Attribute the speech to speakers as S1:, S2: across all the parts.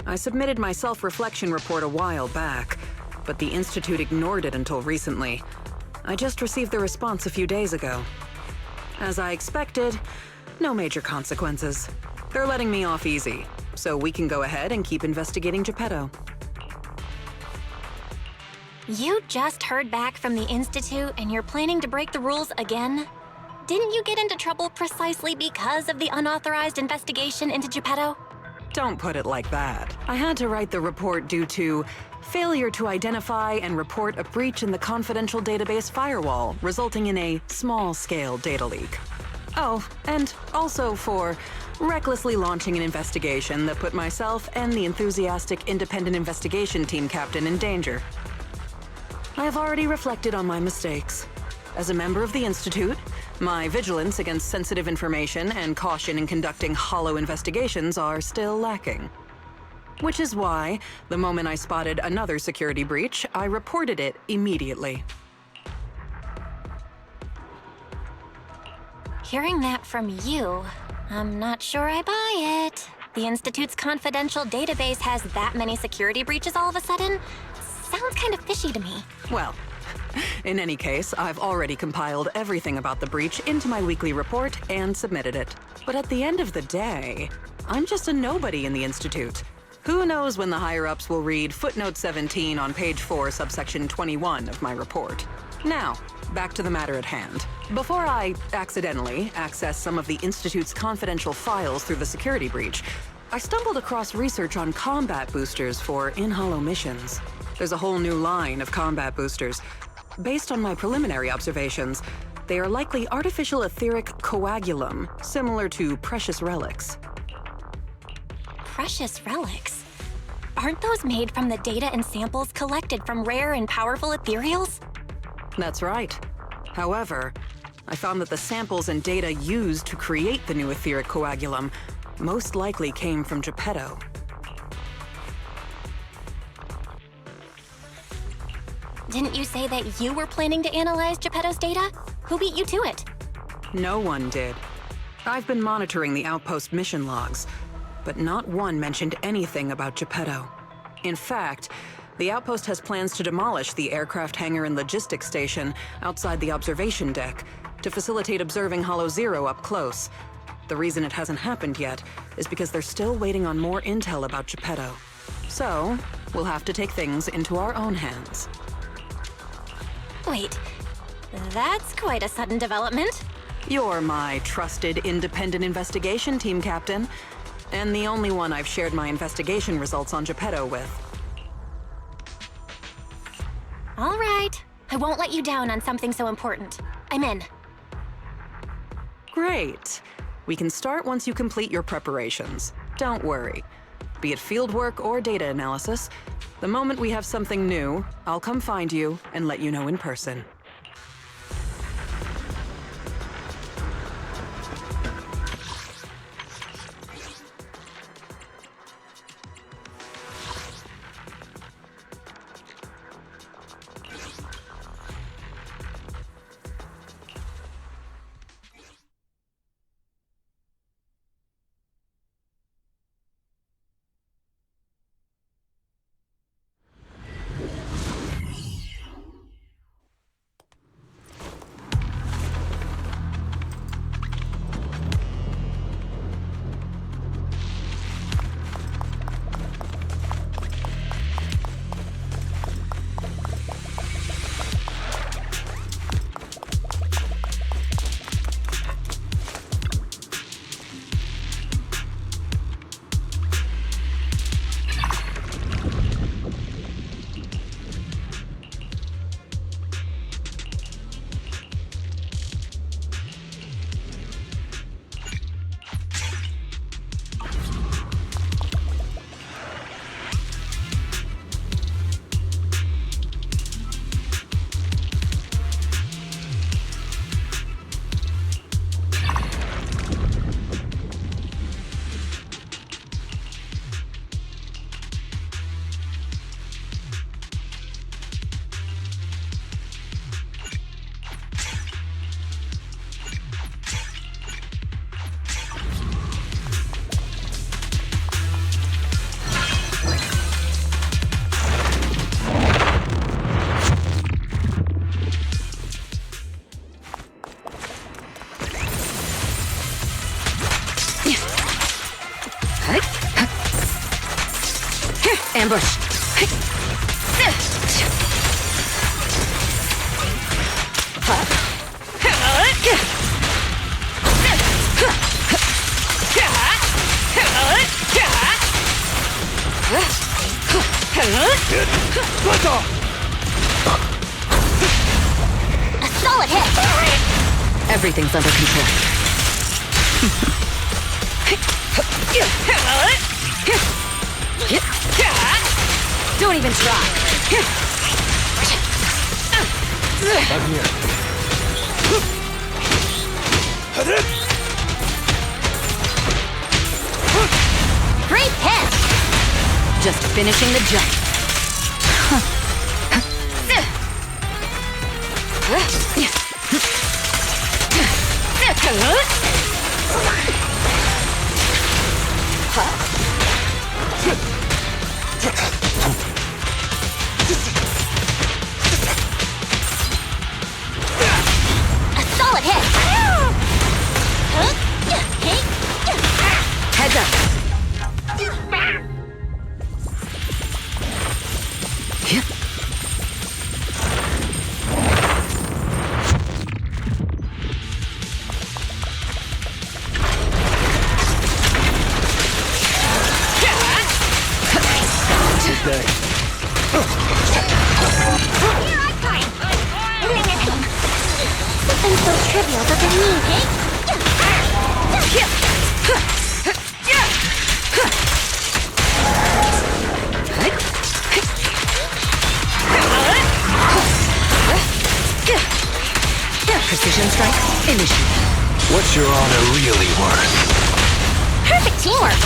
S1: I submitted my self-reflection report a while back, but the Institute ignored it until recently. I just received the response a few days ago. As I expected, no major consequences. They're letting me off easy, so we can go ahead and keep investigating Geppetto.
S2: You just heard back from the Institute and you're planning to break the rules again? Didn't you get into trouble precisely because of the unauthorized investigation into Geppetto?
S1: Don't put it like that. I had to write the report due to failure to identify and report a breach in the confidential database firewall, resulting in a small-scale data leak. Oh, and also for recklessly launching an investigation that put myself and the enthusiastic independent investigation team captain in danger. I have already reflected on my mistakes. As a member of the Institute, my vigilance against sensitive information and caution in conducting hollow investigations are still lacking. Which is why, the moment I spotted another security breach, I reported it immediately.
S2: Hearing that from you, I'm not sure I buy it. The Institute's confidential database has that many security breaches all of a sudden? Sounds kind of fishy to me.
S1: Well, in any case, I've already compiled everything about the breach into my weekly report and submitted it. But at the end of the day, I'm just a nobody in the Institute. Who knows when the higher-ups will read footnote 17 on page 4, subsection 21 of my report. Now, back to the matter at hand. Before I accidentally access some of the Institute's confidential files through the security breach, I stumbled across research on combat boosters for in-hollow missions. There's a whole new line of combat boosters. Based on my preliminary observations, they are likely artificial etheric coagulum, similar to precious relics.
S2: Precious relics? Aren't those made from the data and samples collected from rare and powerful ethereals?
S1: That's right. However, I found that the samples and data used to create the new etheric coagulum most likely came from Geppetto.
S2: Didn't you say that you were planning to analyze Geppetto's data? Who beat you to it?
S1: No one did. I've been monitoring the outpost mission logs, but not one mentioned anything about Geppetto. In fact, the outpost has plans to demolish the aircraft hangar and logistics station outside the observation deck to facilitate observing Hollow Zero up close. The reason it hasn't happened yet is because they're still waiting on more intel about Geppetto. So, we'll have to take things into our own hands.
S2: Wait, that's quite a sudden development.
S1: You're my trusted independent investigation team captain, and the only one I've shared my investigation results on Geppetto with.
S2: All right, I won't let you down on something so important. I'm in.
S1: Great. We can start once you complete your preparations. Don't worry. Be it fieldwork or data analysis, the moment we have something new, I'll come find you and let you know in person.
S3: Ambush!
S2: A solid hit!
S3: Everything's under control. Don't even try.
S4: I'm here.
S2: Great hit!
S3: Just finishing the jump.
S2: A solid hit!
S3: Heads up.
S4: Thanks.
S2: Something so trivial doesn't mean, hey?
S3: Precision strike, initiate.
S4: What's your honor really worth?
S2: Perfect teamwork!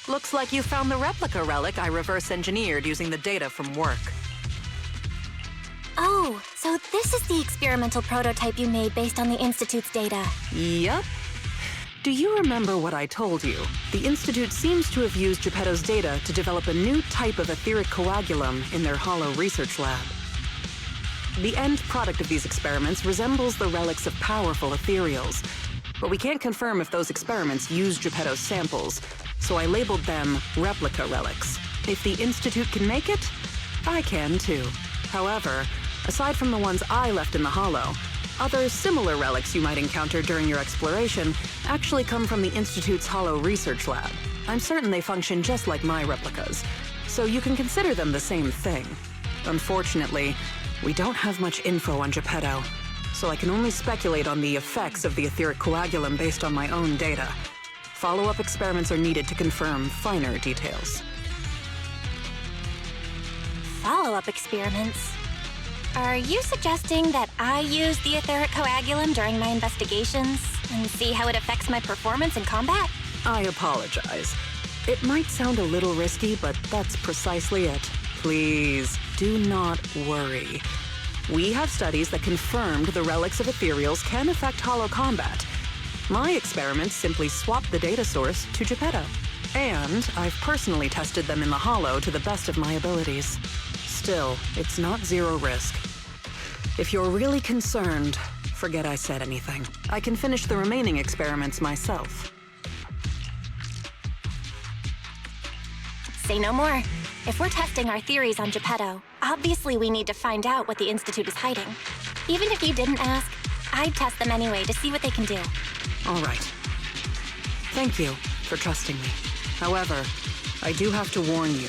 S1: Looks like you found the replica relic I reverse engineered using the data from work.
S2: Oh, so this is the experimental prototype you made based on the Institute's data.
S1: Yup. Do you remember what I told you? The Institute seems to have used Geppetto's data to develop a new type of etheric coagulum in their hollow research lab. The end product of these experiments resembles the relics of powerful ethereals, but we can't confirm if those experiments used Geppetto's samples, so I labeled them replica relics. If the Institute can make it, I can too. However, aside from the ones I left in the hollow, other similar relics you might encounter during your exploration actually come from the Institute's hollow research lab. I'm certain they function just like my replicas, so you can consider them the same thing. Unfortunately, we don't have much info on Geppetto, so I can only speculate on the effects of the etheric coagulum based on my own data. Follow-up experiments are needed to confirm finer details.
S2: Follow-up experiments? Are you suggesting that I use the etheric coagulum during my investigations and see how it affects my performance in combat?
S1: I apologize. It might sound a little risky, but that's precisely it. Please, do not worry. We have studies that confirmed the relics of ethereals can affect hollow combat. My experiments simply swapped the data source to Geppetto. And I've personally tested them in the hollow to the best of my abilities. Still, it's not zero risk. If you're really concerned, forget I said anything. I can finish the remaining experiments myself.
S2: Say no more. If we're testing our theories on Geppetto, obviously we need to find out what the Institute is hiding. Even if you didn't ask, I'd test them anyway to see what they can do.
S1: All right. Thank you for trusting me. However, I do have to warn you.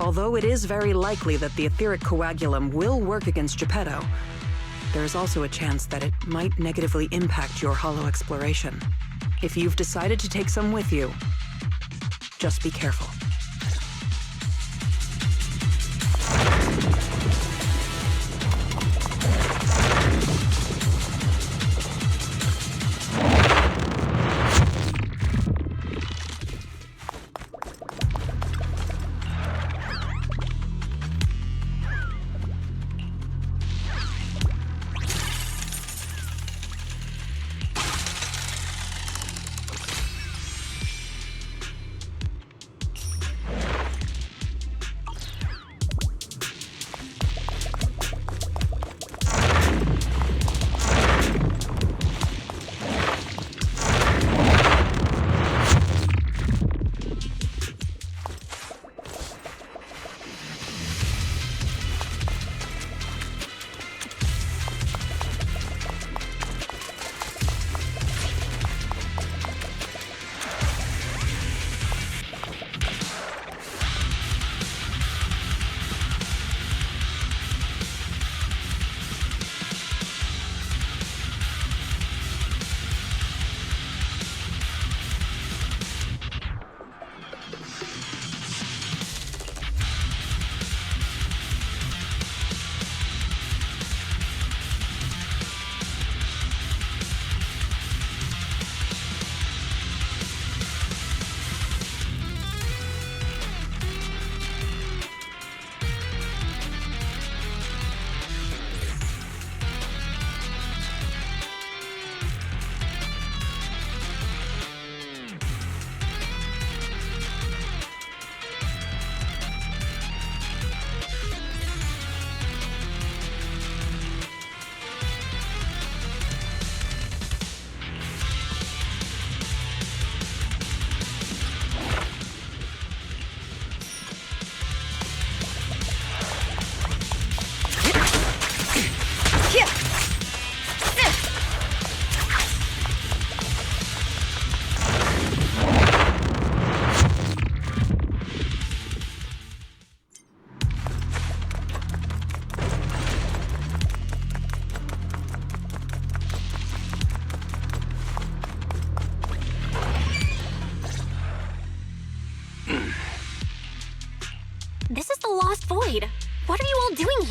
S1: Although it is very likely that the etheric coagulum will work against Geppetto, there is also a chance that it might negatively impact your hollow exploration. If you've decided to take some with you, just be careful.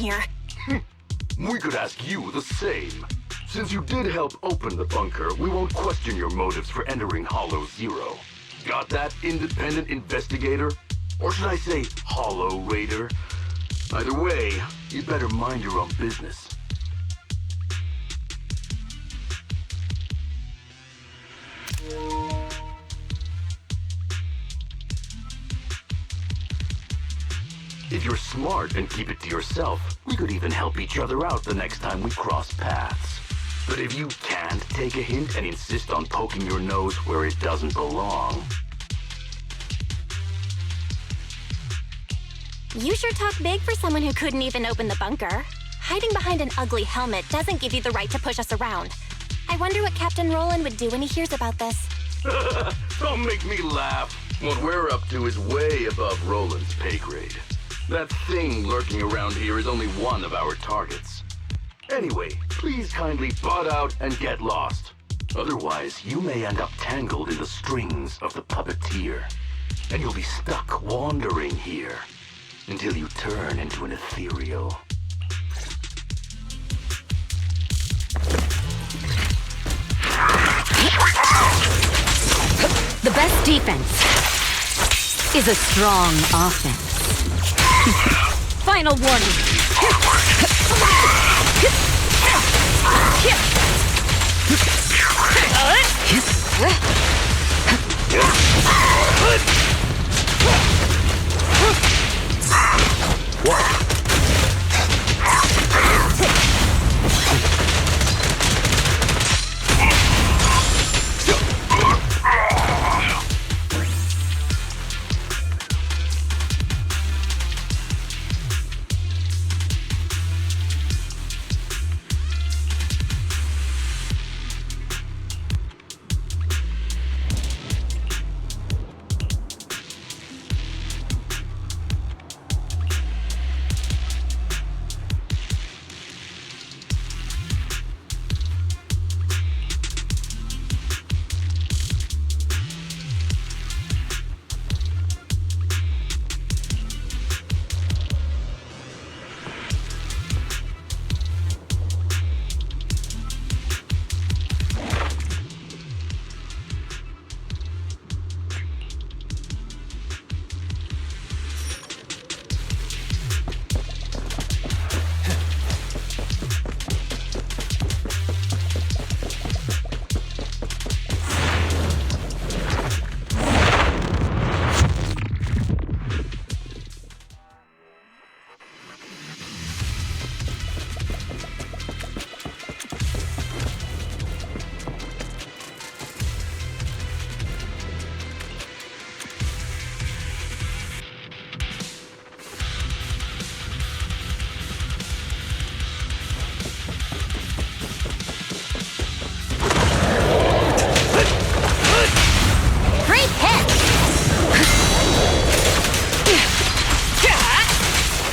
S2: here?
S5: We could ask you the same. Since you did help open the bunker, we won't question your motives for entering Hollow Zero. Got that, independent investigator? Or should I say, Hollow Raider? Either way, you'd better mind your own business. If you're smart and keep it to yourself, we could even help each other out the next time we cross paths. But if you can't take a hint and insist on poking your nose where it doesn't belong...
S2: You sure talk big for someone who couldn't even open the bunker. Hiding behind an ugly helmet doesn't give you the right to push us around. I wonder what Captain Roland would do when he hears about this.
S5: Don't make me laugh. What we're up to is way above Roland's pay grade. That thing lurking around here is only one of our targets. Anyway, please kindly butt out and get lost. Otherwise, you may end up tangled in the strings of the puppeteer. And you'll be stuck wandering here until you turn into an ethereal.
S3: The best defense is a strong offense. Final warning.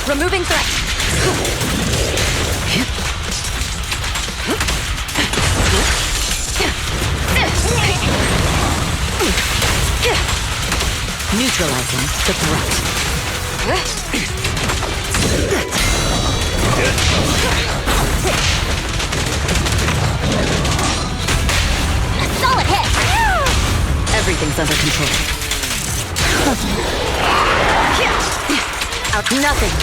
S3: Removing threat. Neutralizing the threat.
S2: Solid hit!
S3: Everything's under control. Nothing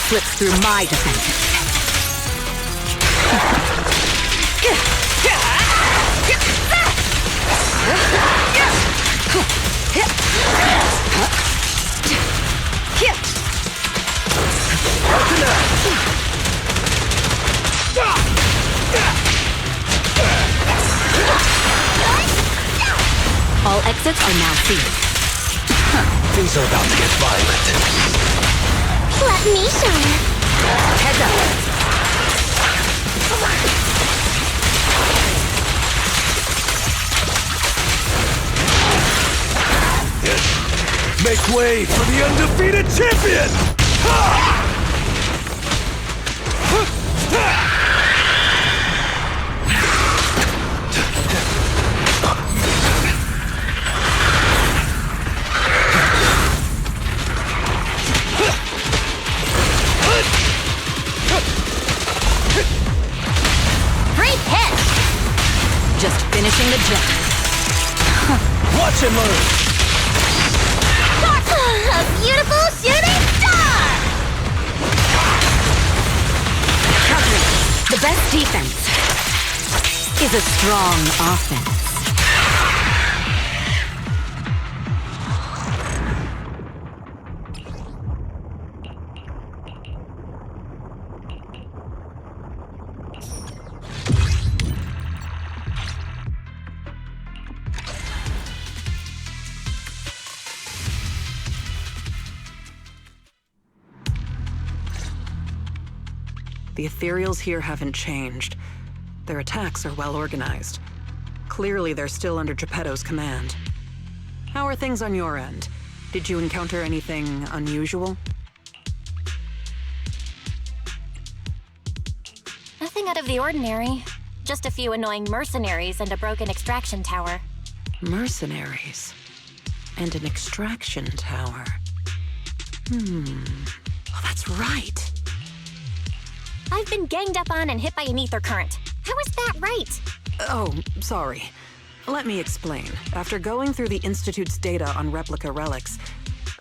S3: slips through my defenses. All exits are now sealed.
S4: Things are about to get violent.
S2: Let me show you.
S3: Heads up.
S4: Make way for the undefeated champion! Watch and learn!
S2: A beautiful shooting star!
S3: The best defense is a strong offense.
S1: The ethereals here haven't changed. Their attacks are well organized. Clearly, they're still under Geppetto's command. How are things on your end? Did you encounter anything unusual?
S2: Nothing out of the ordinary. Just a few annoying mercenaries and a broken extraction tower.
S1: Mercenaries. And an extraction tower. Oh, that's right.
S2: I've been ganged up on and hit by an ether current. How is that right?
S1: Oh, sorry. Let me explain. After going through the Institute's data on replica relics,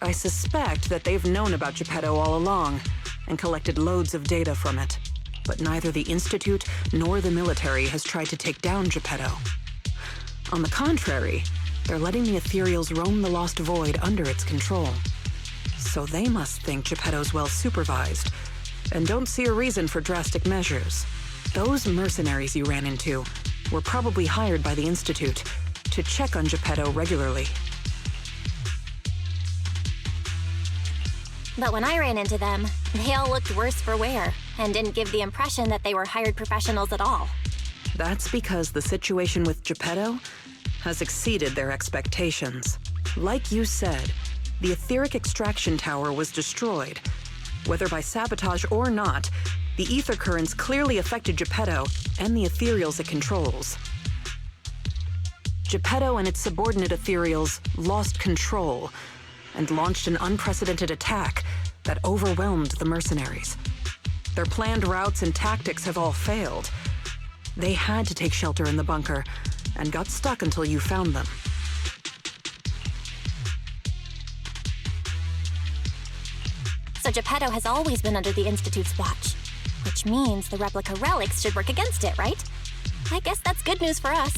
S1: I suspect that they've known about Geppetto all along and collected loads of data from it. But neither the Institute nor the military has tried to take down Geppetto. On the contrary, they're letting the ethereals roam the Lost Void under its control. So they must think Geppetto's well supervised and don't see a reason for drastic measures. Those mercenaries you ran into were probably hired by the Institute to check on Geppetto regularly.
S2: But when I ran into them, they all looked worse for wear and didn't give the impression that they were hired professionals at all.
S1: That's because the situation with Geppetto has exceeded their expectations. Like you said, the etheric extraction tower was destroyed. Whether by sabotage or not, the ether currents clearly affected Geppetto and the ethereals it controls. Geppetto and its subordinate ethereals lost control and launched an unprecedented attack that overwhelmed the mercenaries. Their planned routes and tactics have all failed. They had to take shelter in the bunker and got stuck until you found them.
S2: So Geppetto has always been under the Institute's watch, which means the replica relics should work against it, right? I guess that's good news for us.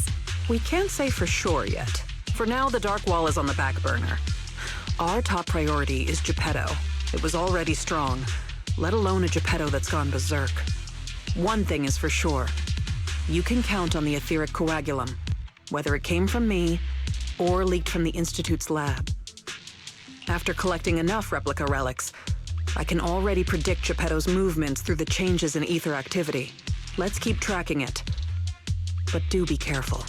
S1: We can't say for sure yet. For now, the Dark Wall is on the back burner. Our top priority is Geppetto. It was already strong, let alone a Geppetto that's gone berserk. One thing is for sure. You can count on the etheric coagulum, whether it came from me or leaked from the Institute's lab. After collecting enough replica relics, I can already predict Geppetto's movements through the changes in ether activity. Let's keep tracking it. But do be careful.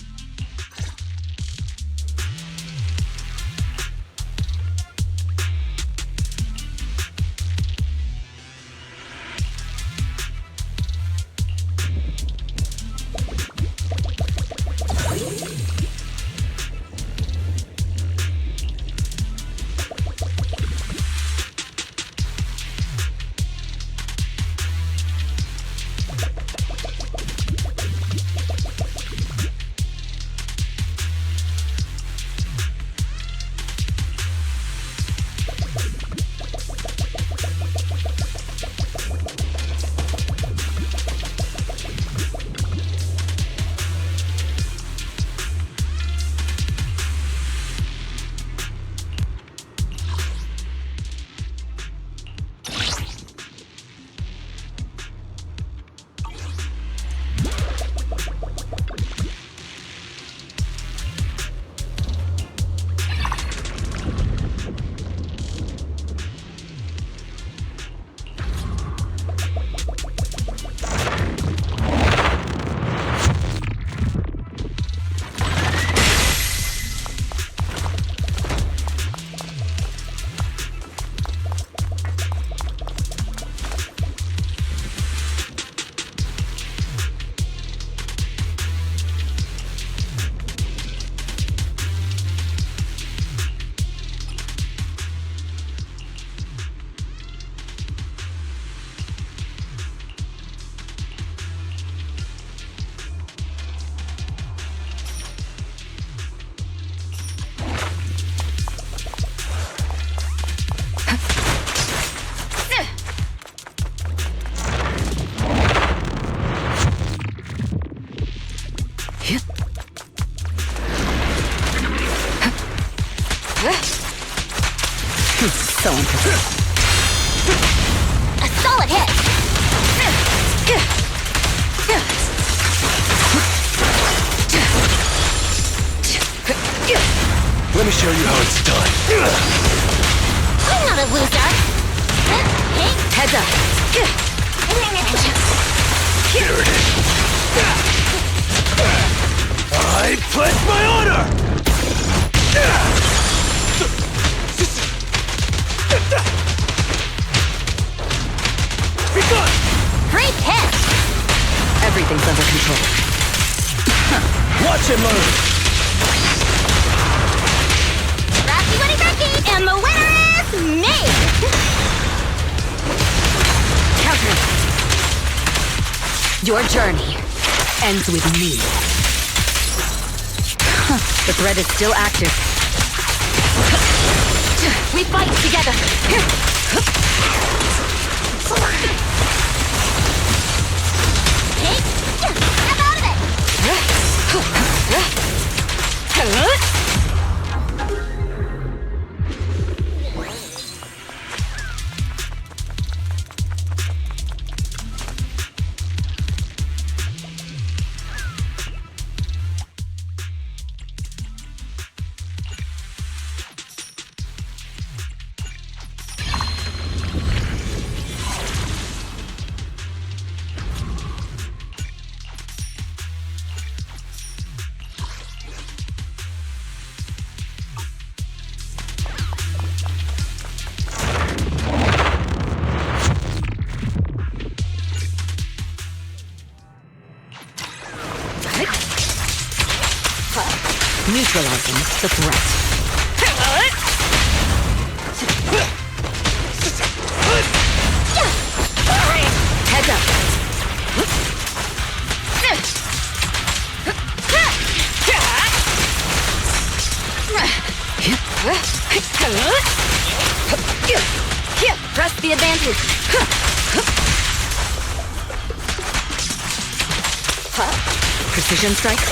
S3: So impressive.
S2: A solid hit!
S4: Let me show you how it's done.
S2: I'm not a loser!
S3: Heads up.
S4: Here it is. I pledge my honor! Be gone!
S2: Great hit!
S3: Everything's under control.
S4: Watch and learn!
S2: Rocky, and the winner is me!
S3: Counter. Your journey ends with me. The threat is still active.
S2: We fight together! Hey, snap out of it!
S3: Neutralizing the threat. Heads up. Press the advantage. Precision strike.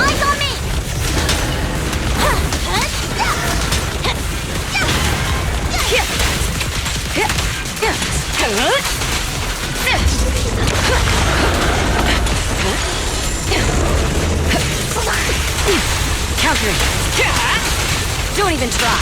S2: Eyes on me!
S3: Huh? Countering. Don't even try.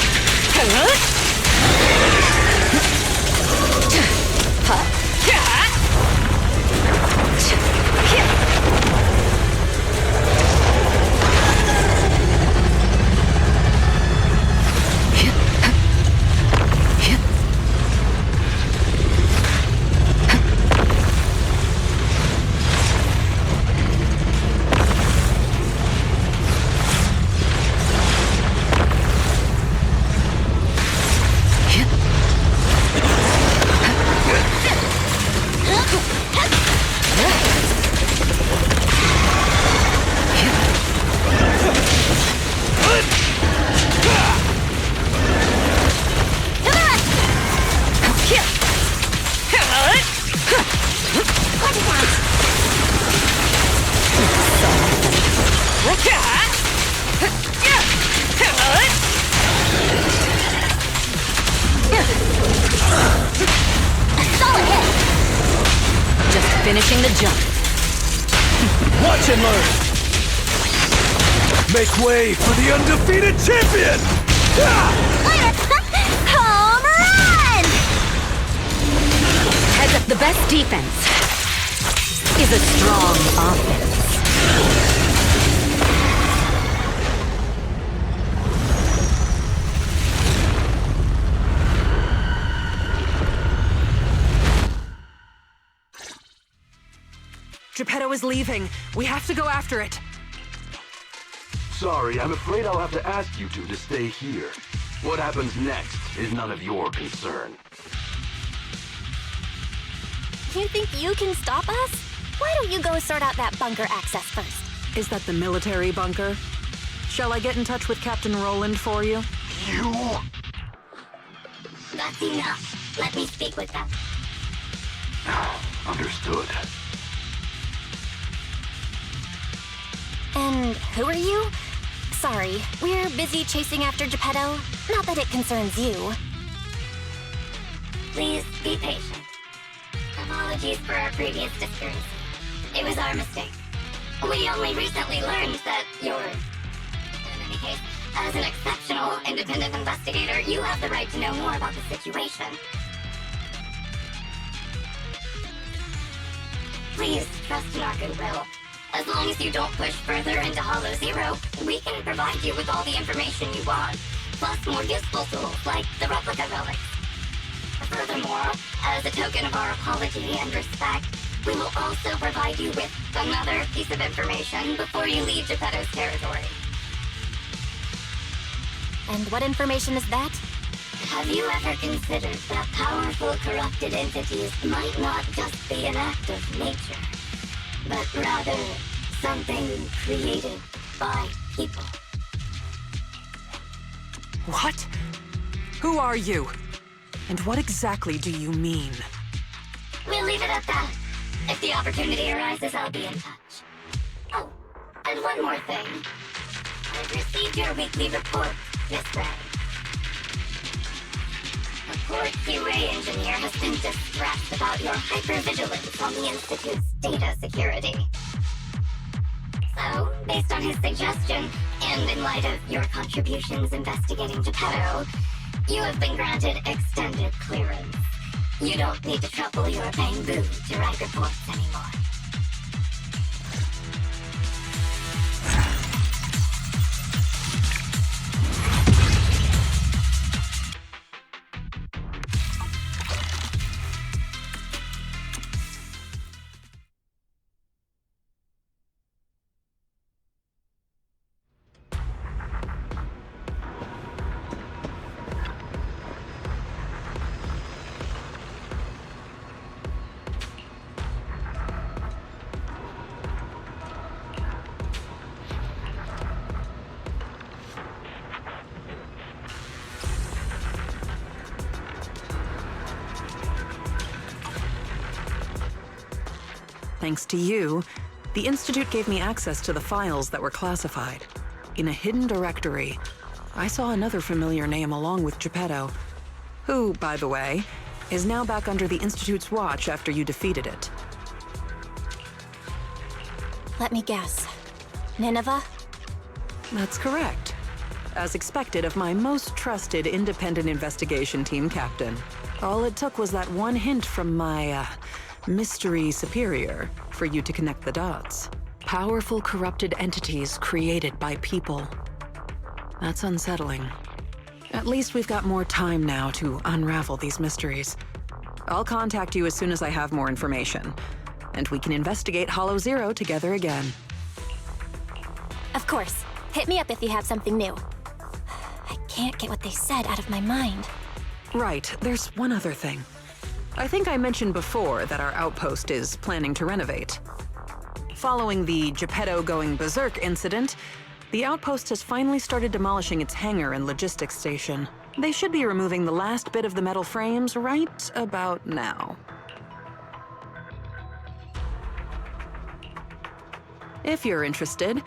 S3: Finishing the jump.
S4: Watch and learn! Make way for the undefeated champion!
S2: Home run!
S3: Heads up, the best defense is a strong offense.
S1: Geppetto is leaving. We have to go after it.
S5: Sorry, I'm afraid I'll have to ask you two to stay here. What happens next is none of your concern.
S2: You think you can stop us? Why don't you go sort out that bunker access first?
S1: Is that the military bunker? Shall I get in touch with Captain Roland for you?
S5: You?
S2: That's enough. Let me speak with them.
S5: Understood.
S2: And who are you? Sorry, we're busy chasing after Geppetto. Not that it concerns you.
S6: Please be patient. Apologies for our previous discourtesy. It was our mistake. We only recently learned that you're... In any case, as an exceptional independent investigator, you have the right to know more about the situation. Please trust in our goodwill. As long as you don't push further into Hollow Zero, we can provide you with all the information you want, plus more useful tools like the replica relics. Furthermore, as a token of our apology and respect, we will also provide you with another piece of information before you leave Geppetto's territory.
S2: And what information is that?
S6: Have you ever considered that powerful corrupted entities might not just be an act of nature, but rather something created by people?
S1: What? Who are you? And what exactly do you mean?
S6: We'll leave it at that. If the opportunity arises, I'll be in touch. Oh, and one more thing. I've received your weekly report, Miss Ray. A poor QA engineer has been distressed about your hypervigilance on the Institute's data security. So, based on his suggestion, and in light of your contributions investigating Geppetto, you have been granted extended clearance. You don't need to trouble your bamboo to write reports anymore.
S1: Thanks to you, the Institute gave me access to the files that were classified. In a hidden directory, I saw another familiar name along with Geppetto, who, by the way, is now back under the Institute's watch after you defeated it.
S2: Let me guess. Nineveh?
S1: That's correct. As expected of my most trusted independent investigation team captain. All it took was that one hint from my, mystery superior for you to connect the dots. Powerful corrupted entities created by people. That's unsettling. At least we've got more time now to unravel these mysteries. I'll contact you as soon as I have more information, and we can investigate Hollow Zero together again.
S2: Of course. Hit me up if you have something new. I can't get what they said out of my mind.
S1: Right, there's one other thing. I think I mentioned before that our outpost is planning to renovate. Following the Geppetto going berserk incident, the outpost has finally started demolishing its hangar and logistics station. They should be removing the last bit of the metal frames right about now. If you're interested,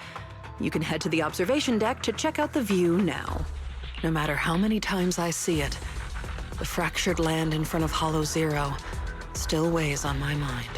S1: you can head to the observation deck to check out the view now. No matter how many times I see it, the fractured land in front of Hollow Zero still weighs on my mind.